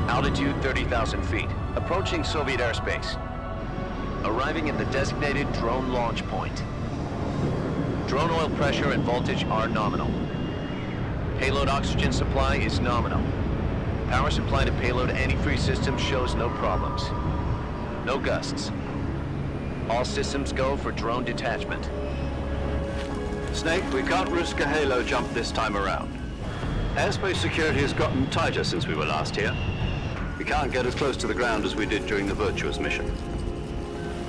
Altitude 30,000 feet. Approaching Soviet airspace. Arriving at the designated drone launch point. Drone oil pressure and voltage are nominal. Payload oxygen supply is nominal. Power supply to payload antifreeze system shows no problems. No gusts. All systems go for drone detachment. Snake, we can't risk a halo jump this time around. Airspace security has gotten tighter since we were last here. We can't get as close to the ground as we did during the Virtuous mission.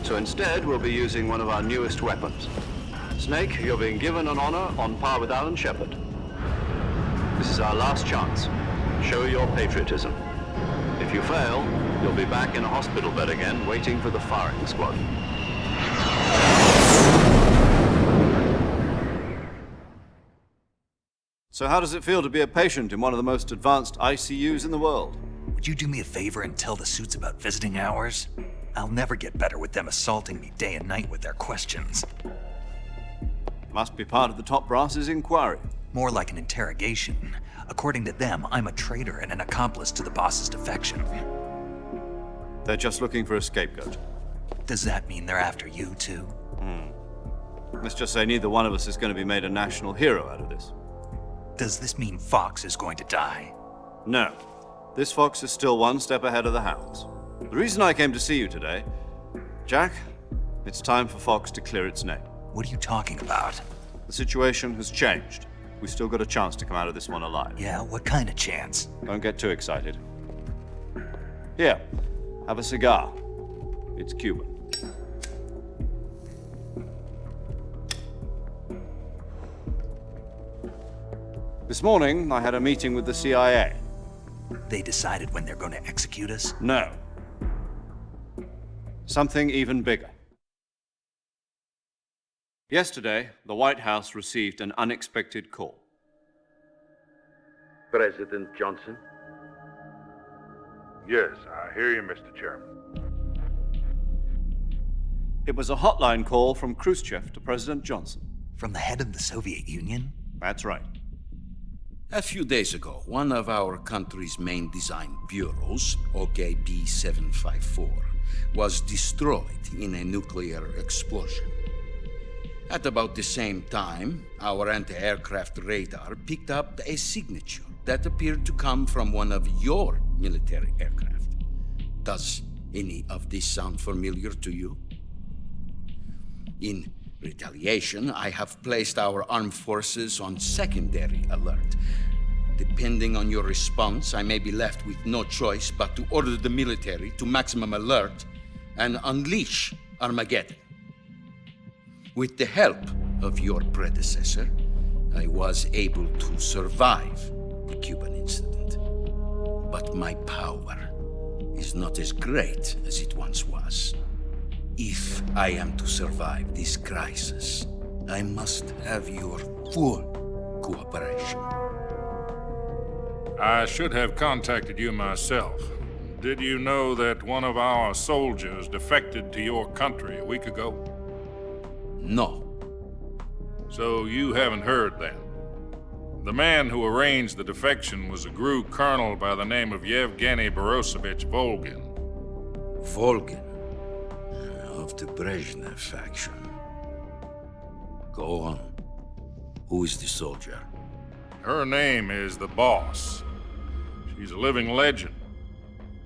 So instead, we'll be using one of our newest weapons. Snake, you're being given an honor on par with Alan Shepard. This is our last chance. Show your patriotism. If you fail, you'll be back in a hospital bed again, waiting for the firing squad. So how does it feel to be a patient in one of the most advanced ICUs in the world? Would you do me a favor and tell the suits about visiting hours? I'll never get better with them assaulting me day and night with their questions. Must be part of the top brass's inquiry. More like an interrogation. According to them, I'm a traitor and an accomplice to the boss's defection. They're just looking for a scapegoat. Does that mean they're after you, too? Let's just say neither one of us is going to be made a national hero out of this. Does this mean Fox is going to die? No. This fox is still one step ahead of the hounds. The reason I came to see you today, Jack, it's time for Fox to clear its name. What are you talking about? The situation has changed. We've still got a chance to come out of this one alive. Yeah, what kind of chance? Don't get too excited. Here, have a cigar. It's Cuban. This morning, I had a meeting with the CIA. They decided when they're going to execute us? No. Something even bigger. Yesterday, the White House received an unexpected call. President Johnson? Yes, I hear you, Mr. Chairman. It was a hotline call from Khrushchev to President Johnson. From the head of the Soviet Union? That's right. A few days ago, one of our country's main design bureaus, OKB 754, was destroyed in a nuclear explosion. At about the same time, our anti-aircraft radar picked up a signature that appeared to come from one of your military aircraft. Does any of this sound familiar to you? In retaliation, I have placed our armed forces on secondary alert. Depending on your response, I may be left with no choice but to order the military to maximum alert and unleash Armageddon. With the help of your predecessor, I was able to survive the Cuban incident. But my power is not as great as it once was. If I am to survive this crisis, I must have your full cooperation. I should have contacted you myself. Did you know that one of our soldiers defected to your country a week ago? No. So you haven't heard then. The man who arranged the defection was a GRU colonel by the name of Yevgeny Borisovich Volgin. Volgin, of the Brezhnev faction. Go on. Who is the soldier? Her name is the Boss. She's a living legend.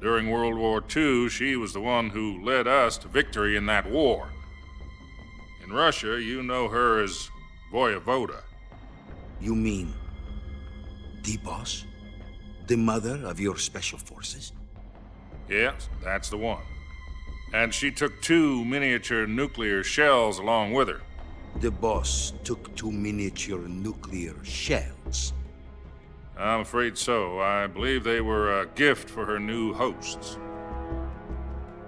During World War II, she was the one who led us to victory in that war. In Russia, you know her as Voyevoda. You mean the Boss? The mother of your special forces? Yes, that's the one. And she took 2 miniature nuclear shells along with her. The Boss took 2 miniature nuclear shells. I'm afraid so. I believe they were a gift for her new hosts.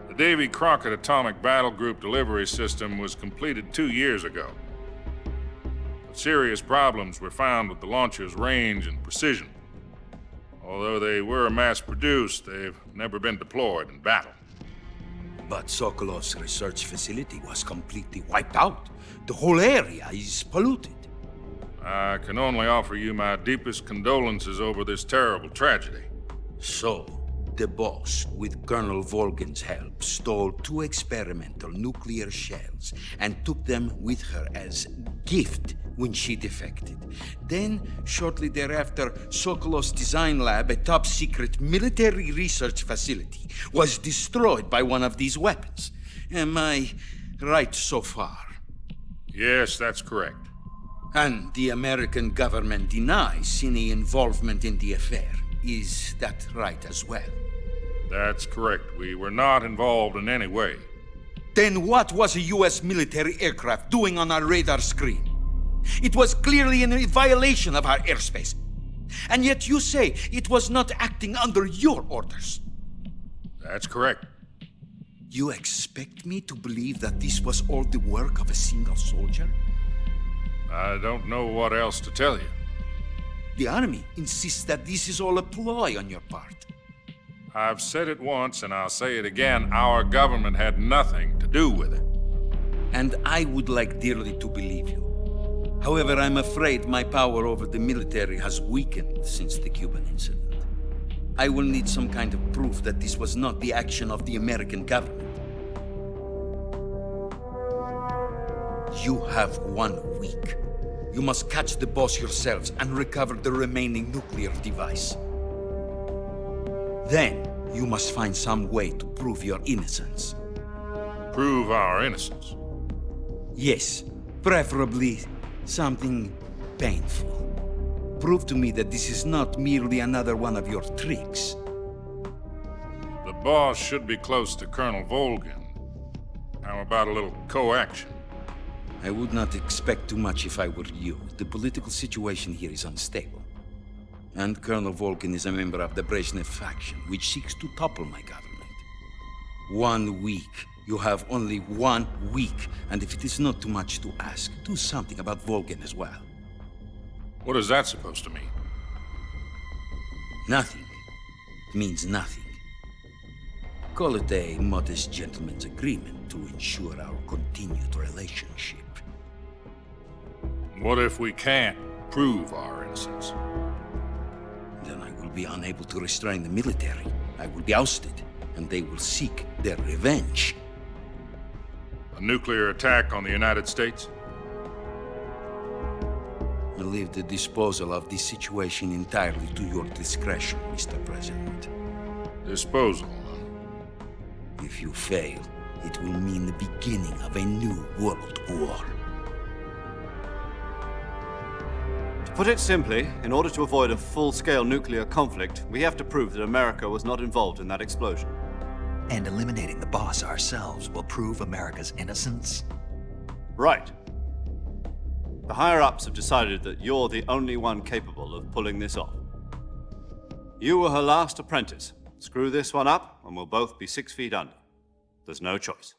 The Davy Crockett Atomic Battle Group delivery system was completed 2 years ago. But serious problems were found with the launcher's range and precision. Although they were mass-produced, they've never been deployed in battle. But Sokolov's research facility was completely wiped out. The whole area is polluted. I can only offer you my deepest condolences over this terrible tragedy. So, The boss, with Colonel Volgin's help, stole 2 experimental nuclear shells and took them with her as gift when she defected. Then, shortly thereafter, Sokolov's design lab, a top-secret military research facility, was destroyed by one of these weapons. Am I right so far? Yes, that's correct. And the American government denies any involvement in the affair. Is that right as well? That's correct. We were not involved in any way. Then what was a U.S. military aircraft doing on our radar screen? It was clearly in violation of our airspace. And yet you say it was not acting under your orders. That's correct. You expect me to believe that this was all the work of a single soldier? I don't know what else to tell you. The Army insists that this is all a ploy on your part. I've said it once and I'll say it again. Our government had nothing to do with it. And I would like dearly to believe you. However, I'm afraid my power over the military has weakened since the Cuban incident. I will need some kind of proof that this was not the action of the American government. You have 1 week. You must catch the boss yourselves and recover the remaining nuclear device. Then, you must find some way to prove your innocence. Prove our innocence. Yes, preferably something painful. Prove to me that this is not merely another one of your tricks. The boss should be close to Colonel Volgin. How about a little coaction? I would not expect too much if I were you. The political situation here is unstable. And Colonel Volgin is a member of the Brezhnev faction, which seeks to topple my government. 1 week. You have only 1 week. And if it is not too much to ask, do something about Volgin as well. What is that supposed to mean? Nothing. It means nothing. Call it a modest gentleman's agreement to ensure our continued relationship. What if we can't prove our innocence? Then I will be unable to restrain the military. I will be ousted, and they will seek their revenge. A nuclear attack on the United States? I leave the disposal of this situation entirely to your discretion, Mr. President. Disposal. If you fail, it will mean the beginning of a new world war. To put it simply, in order to avoid a full-scale nuclear conflict, we have to prove that America was not involved in that explosion. And eliminating the boss ourselves will prove America's innocence? Right. The higher-ups have decided that you're the only one capable of pulling this off. You were her last apprentice. Screw this one up, and we'll both be 6 feet under. There's no choice.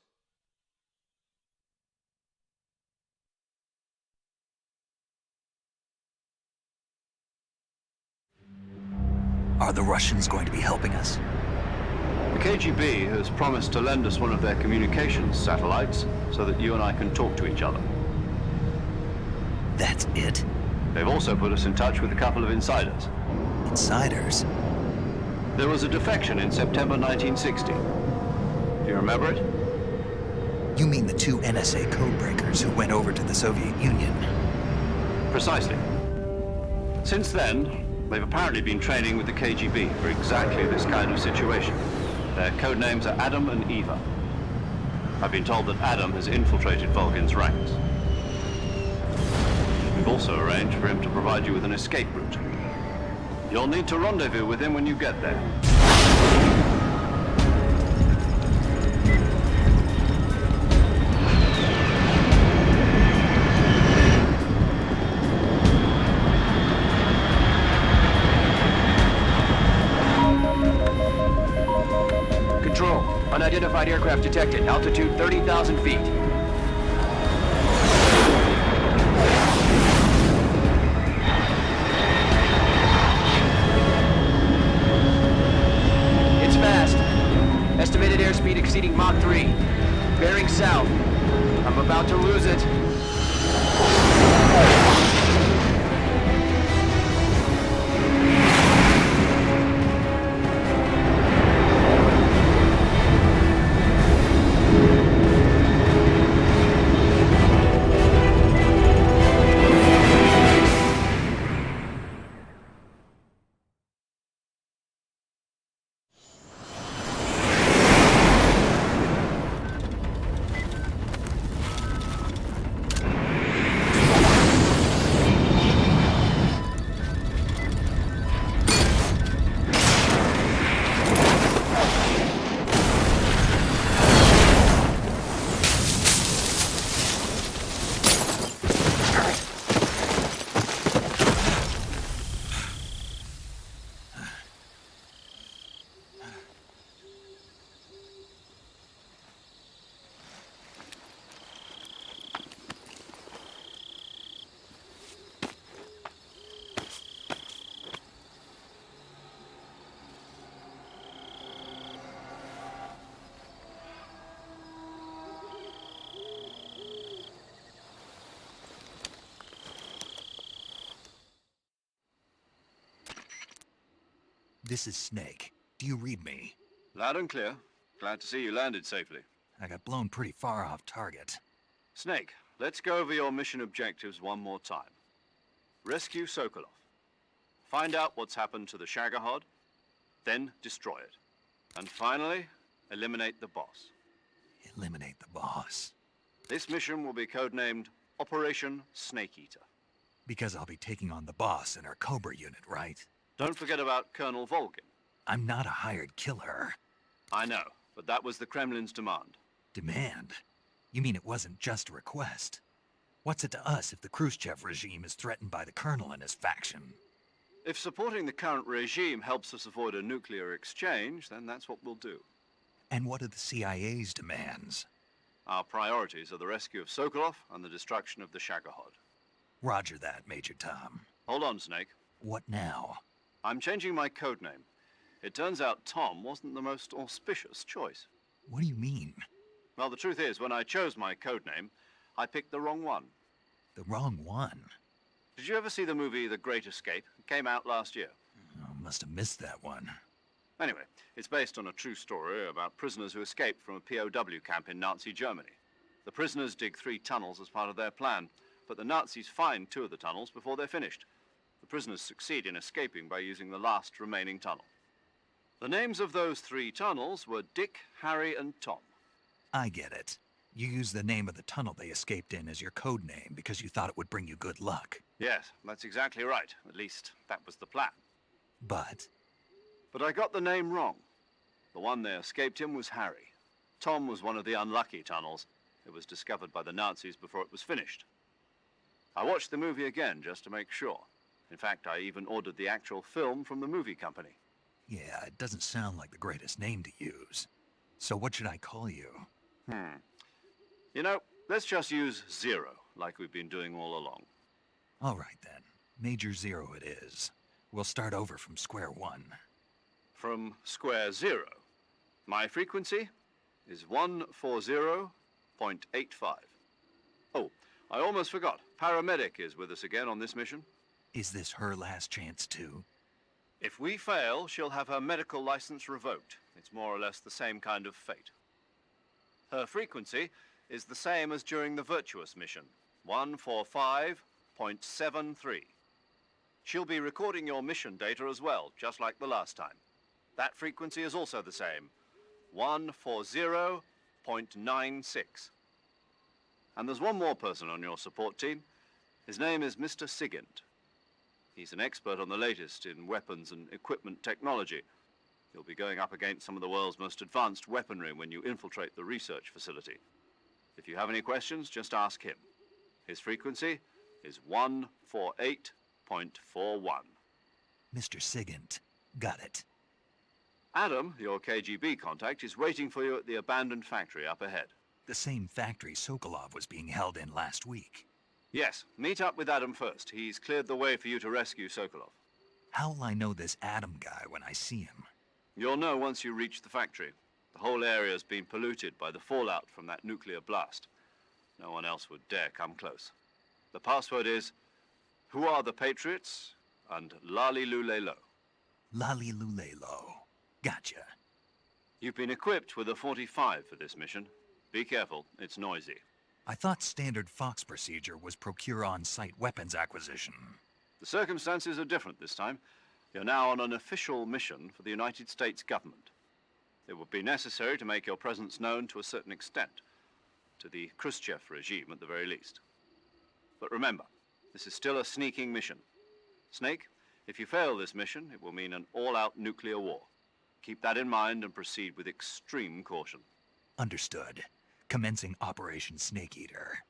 Are the Russians going to be helping us? The KGB has promised to lend us one of their communications satellites so that you and I can talk to each other. That's it? They've also put us in touch with a couple of insiders. Insiders? There was a defection in September 1960. Do you remember it? You mean the 2 NSA codebreakers who went over to the Soviet Union? Precisely. Since then, they've apparently been training with the KGB for exactly this kind of situation. Their code names are Adam and Eva. I've been told that Adam has infiltrated Volgin's ranks. We've also arranged for him to provide you with an escape route. You'll need to rendezvous with him when you get there. Control. Unidentified aircraft detected. Altitude 30,000 feet. It's fast. Estimated airspeed exceeding Mach 3. Bearing south. I'm about to lose it. This is Snake. Do you read me? Loud and clear. Glad to see you landed safely. I got blown pretty far off target. Snake, let's go over your mission objectives one more time. Rescue Sokolov. Find out what's happened to the Shagohod, then destroy it. And finally, eliminate the boss. Eliminate the boss. This mission will be codenamed Operation Snake Eater. Because I'll be taking on the boss in our Cobra unit, right? Don't forget about Colonel Volgin. I'm not a hired killer. I know, but that was the Kremlin's demand. Demand? You mean it wasn't just a request? What's it to us if the Khrushchev regime is threatened by the Colonel and his faction? If supporting the current regime helps us avoid a nuclear exchange, then that's what we'll do. And what are the CIA's demands? Our priorities are the rescue of Sokolov and the destruction of the Shagohod. Roger that, Major Tom. Hold on, Snake. What now? I'm changing my codename. It turns out Tom wasn't the most auspicious choice. What do you mean? Well, the truth is, when I chose my codename, I picked the wrong one. The wrong one? Did you ever see the movie The Great Escape? It came out last year. Oh, must have missed that one. Anyway, it's based on a true story about prisoners who escaped from a POW camp in Nazi Germany. The prisoners dig 3 tunnels as part of their plan, but the Nazis find 2 of the tunnels before they're finished. The prisoners succeed in escaping by using the last remaining tunnel. The names of those 3 tunnels were Dick, Harry, and Tom. I get it. You used the name of the tunnel they escaped in as your code name because you thought it would bring you good luck. Yes, that's exactly right. At least, that was the plan. But But I got the name wrong. The one they escaped in was Harry. Tom was one of the unlucky tunnels. It was discovered by the Nazis before it was finished. I watched the movie again just to make sure. In fact, I even ordered the actual film from the movie company. yeah, it doesn't sound like the greatest name to use. So what should I call you? You know, let's just use Zero, like we've been doing all along. All right then. Major Zero it is. We'll start over from square one. From square 0. My frequency is 140.85. Oh, I almost forgot. Paramedic is with us again on this mission. Is this her last chance too? If we fail, she'll have her medical license revoked. It's more or less the same kind of fate. Her frequency is the same as during the Virtuous mission, 145.73. She'll be recording your mission data as well, just like the last time. That frequency is also the same, 140.96. And there's one more person on your support team. His name is Mr. Sigint. He's an expert on the latest in weapons and equipment technology. You'll be going up against some of the world's most advanced weaponry when you infiltrate the research facility. If you have any questions, just ask him. His frequency is 148.41. Mr. Sigint. Got it. Adam, your KGB contact, is waiting for you at the abandoned factory up ahead. The same factory Sokolov was being held in last week. Yes, meet up with Adam first. He's cleared the way for you to rescue Sokolov. How'll I know this Adam guy when I see him? You'll know once you reach the factory. The whole area's been polluted by the fallout from that nuclear blast. No one else would dare come close. The password is, "Who are the Patriots?" and "Lali Lulelo." Lali Lulelo. Gotcha. You've been equipped with a 45 for this mission. Be careful, it's noisy. I thought standard Fox procedure was procure on-site weapons acquisition. The circumstances are different this time. You're now on an official mission for the United States government. It would be necessary to make your presence known to a certain extent, to the Khrushchev regime at the very least. But remember, this is still a sneaking mission. Snake, if you fail this mission, it will mean an all-out nuclear war. Keep that in mind and proceed with extreme caution. Understood. Commencing Operation Snake Eater.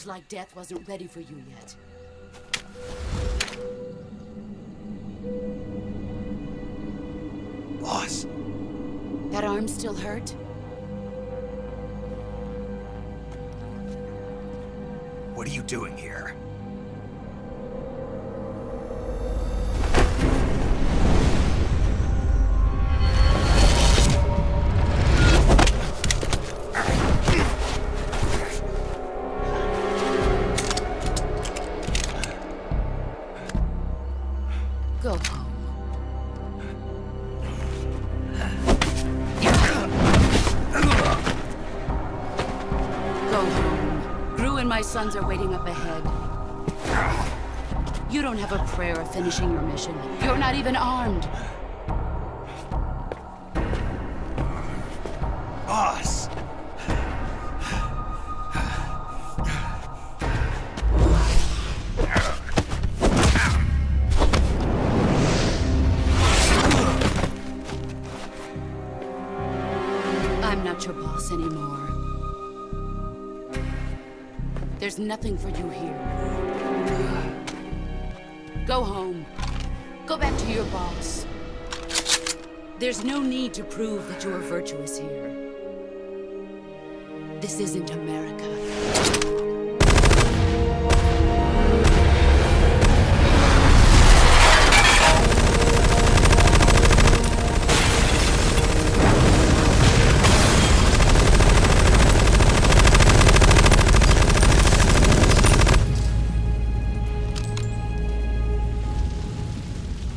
Looks like death wasn't ready for you yet. Boss, That arm still hurt? what are you doing here? Go home. Go home. Gru and my sons are waiting up ahead. You don't have a prayer of finishing your mission. You're not even armed. Boss! I'm not your boss anymore. There's nothing for you here. Go home. Go back to your boss. There's no need to prove that you are virtuous here. This isn't America.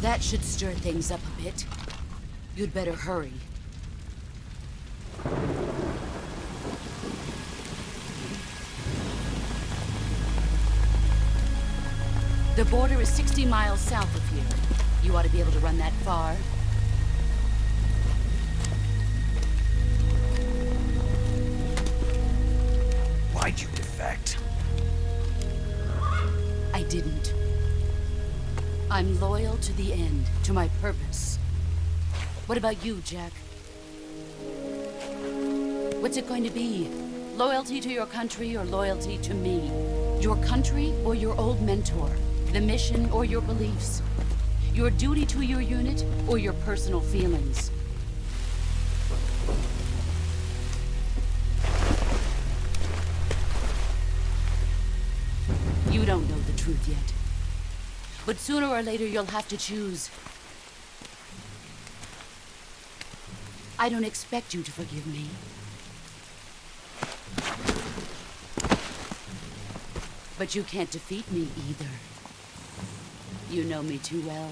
That should stir things up a bit. You'd better hurry. The border is 60 miles south of here. You ought to be able to run that far. Why'd you defect? I didn't. I'm loyal to the end, to my purpose. What about you, Jack? What's it going to be? Loyalty to your country or loyalty to me? Your country or your old mentor? The mission or your beliefs? Your duty to your unit or your personal feelings? You don't know the truth yet. But sooner or later, you'll have to choose. I don't expect you to forgive me. But you can't defeat me either. You know me too well.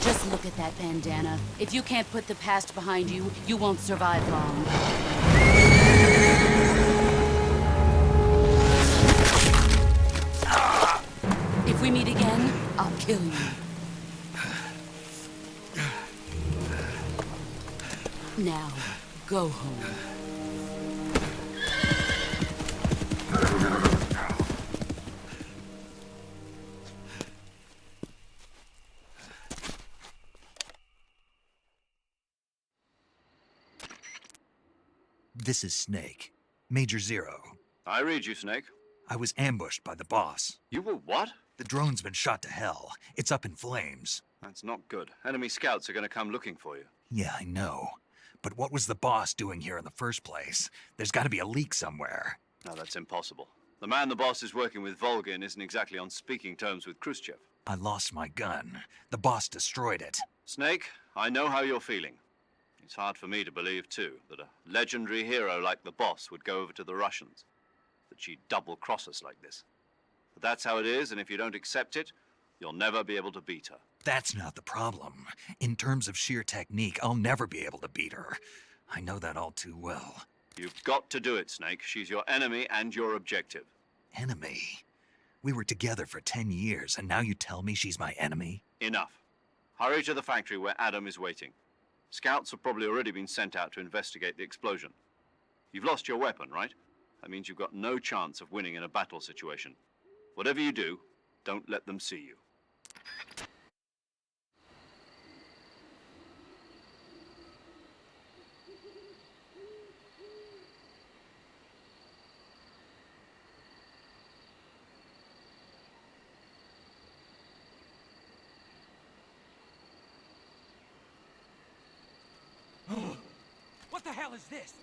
Just look at that bandana. If you can't put the past behind you, you won't survive long. If we meet again, I'll kill you. Now, go home. This is Snake. Major Zero. I read you, Snake. I was ambushed by the boss. You were what? The drone's been shot to hell. It's up in flames. That's not good. Enemy scouts are going to come looking for you. Yeah, I know. But what was the boss doing here in the first place? There's got to be a leak somewhere. No, that's impossible. The man the boss is working with, Volgin, isn't exactly on speaking terms with Khrushchev. I lost my gun. The boss destroyed it. Snake, I know how you're feeling. It's hard for me to believe, too, that a legendary hero like the boss would go over to the Russians. That she'd double-cross us like this. But that's how it is, and if you don't accept it, you'll never be able to beat her. That's not the problem. In terms of sheer technique, I'll never be able to beat her. I know that all too well. You've got to do it, Snake. She's your enemy and your objective. Enemy? We were together for 10 years, and now you tell me she's my enemy? Enough. Hurry to the factory where Adam is waiting. Scouts have probably already been sent out to investigate the explosion. You've lost your weapon, right? That means you've got no chance of winning in a battle situation. Whatever you do, don't let them see you. the hell is this?